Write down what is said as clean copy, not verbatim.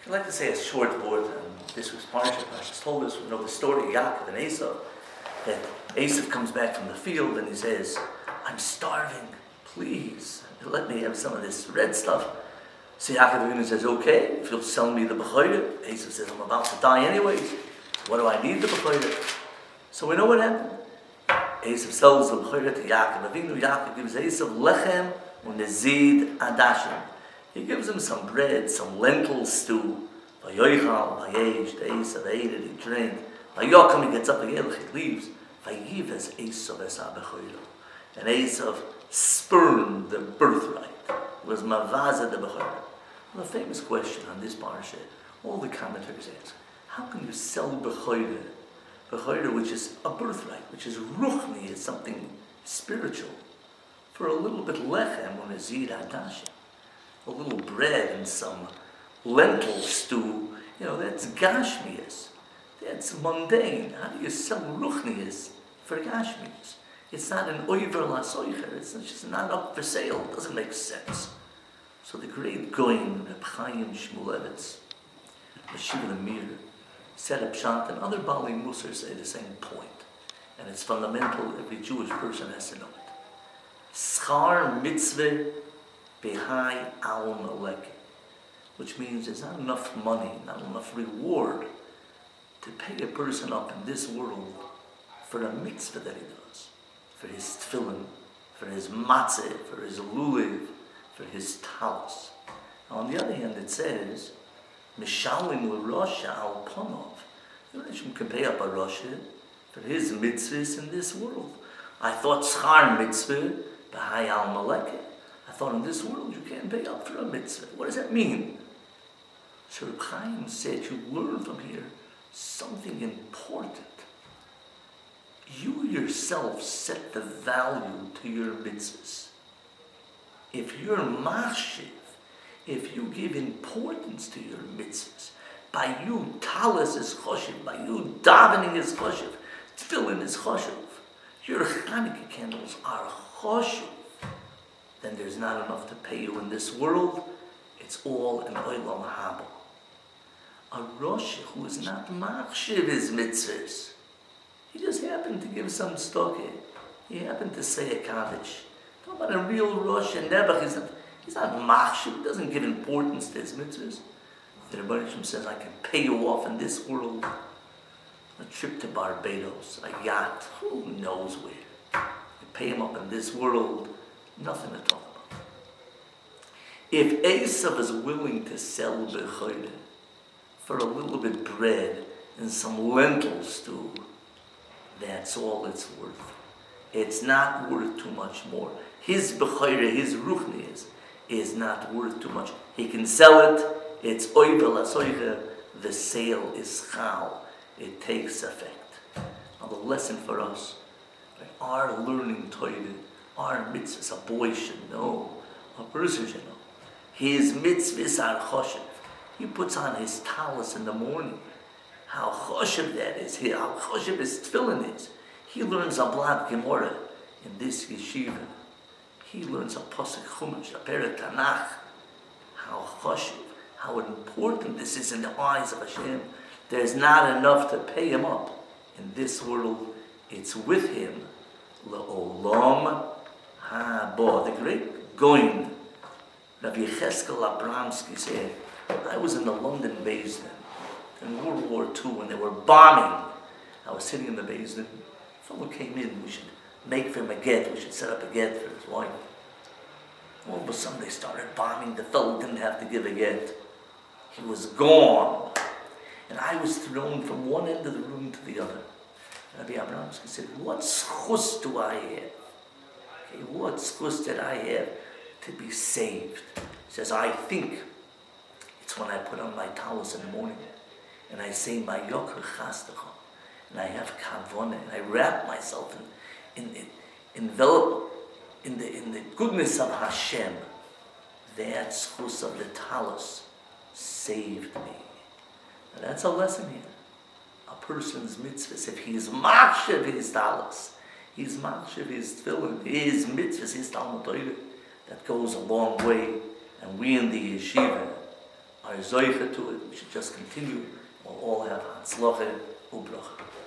I'd like to say a short word, and this was Parshat Toldot. We know the story of Yaakov and Esau, that Esau comes back from the field and he says, I'm starving, please, let me have some of this red stuff. So Yaakov says, okay, if you'll sell me the bechorah. Esau says, I'm about to die anyway, what do I need the bechorah? So we know what happened. Esau sells the bechorah to Yaakov. Yaakov gives Esau lechem unezid adashim. He gives him some bread, some lentil stew. Vayoichal, vayage, the Esau ate it, he drank. Vayocham, he gets up again, he leaves. Vayives Esau esa bechorah. And Esau spurned the birthright. It was mavaza the bechorah. Well, the famous question on this parsha, all the commentators ask, how can you sell bechorah? Bechorah, which is a birthright, which is ruchni, is something spiritual, for a little bit lechem unezid adashim. A little bread and some lentil stew, that's gashmias. That's mundane. How do you sell ruchnias for gashmias? It's not an oiver lasoicher. It's just not up for sale. It doesn't make sense. So the great Goyim, Reb Chaim Shmulevitz, Yeshiva the Mir, said a pshat, and other Bali Musar say the same point. And it's fundamental. Every Jewish person has to know it. Schar mitzvah Behai al malek, which means there's not enough money, not enough reward to pay a person up in this world for a mitzvah that he does, for his tefillin, for his matzeh, for his lulav, for his talis. Now, on the other hand, it says, Mishalim l'rosha al ponov. The Rishon can pay up a rosha for his mitzvahs in this world. I thought schar mitzvah Behai al malek. I thought in this world you can't pay up for a mitzvah. What does that mean? So Reb Chaim said you learn from here something important. You yourself set the value to your mitzvahs. If you're machshiv, if you give importance to your mitzvahs, by you talis is choshev, by you davening is choshev, tefillin is choshev, your Chanukah candles are choshev, then there's not enough to pay you in this world. It's all an olam haba. A Rosh who is not machshiv his mitzvahs, he just happened to give some stockade. He happened to say a kaddish. Talk about a real Rosh and Nebuch. He's not machshiv. He doesn't give importance to his mitzvahs. The Rabbi says, I can pay you off in this world. A trip to Barbados, a yacht, who knows where. You pay him up in this world. Nothing to talk about. If Esau is willing to sell bechorah for a little bit bread and some lentil stew, that's all it's worth. It's not worth too much more. His bechorah, his ruchni is not worth too much. He can sell it. It's oivel asoicha. The sale is chal. It takes effect. Now the lesson for us, our learning Torah, our mitzvahs, a boy should know, a person should know. His mitzvahs are choshev. He puts on his talis in the morning. How choshev that is. How choshev his tefillin is. He learns a blad gemara in this yeshiva. He learns a pasuk chumash, a perek Tanakh. How choshev, how important this is in the eyes of Hashem. There's not enough to pay him up in this world. It's with him. La'olam haba. The great Goin, Rabbi Cheskel Abramsky said, I was in the London basement in World War II when they were bombing. I was sitting in the basement. A fellow came in. We should make for him a get. We should set up a get for his wife. All of a sudden they started bombing. The fellow didn't have to give a get. He was gone. And I was thrown from one end of the room to the other. Rabbi Abramsky said, what schus do I have? Okay, what schus did I have to be saved? He says, I think it's when I put on my talis in the morning and I say my yoker chastecha and I have kavona and I wrap myself envelop in the goodness of Hashem. That schus of the talis saved me. Now that's a lesson here. A person's mitzvahs, if he is machshav his talis, he's machshav his tefillin, his mitzvahs, his Talmud Torah, that goes a long way. And we in the yeshiva, are zoiche to it. We should just continue. We'll all have hatzlacha ubracha.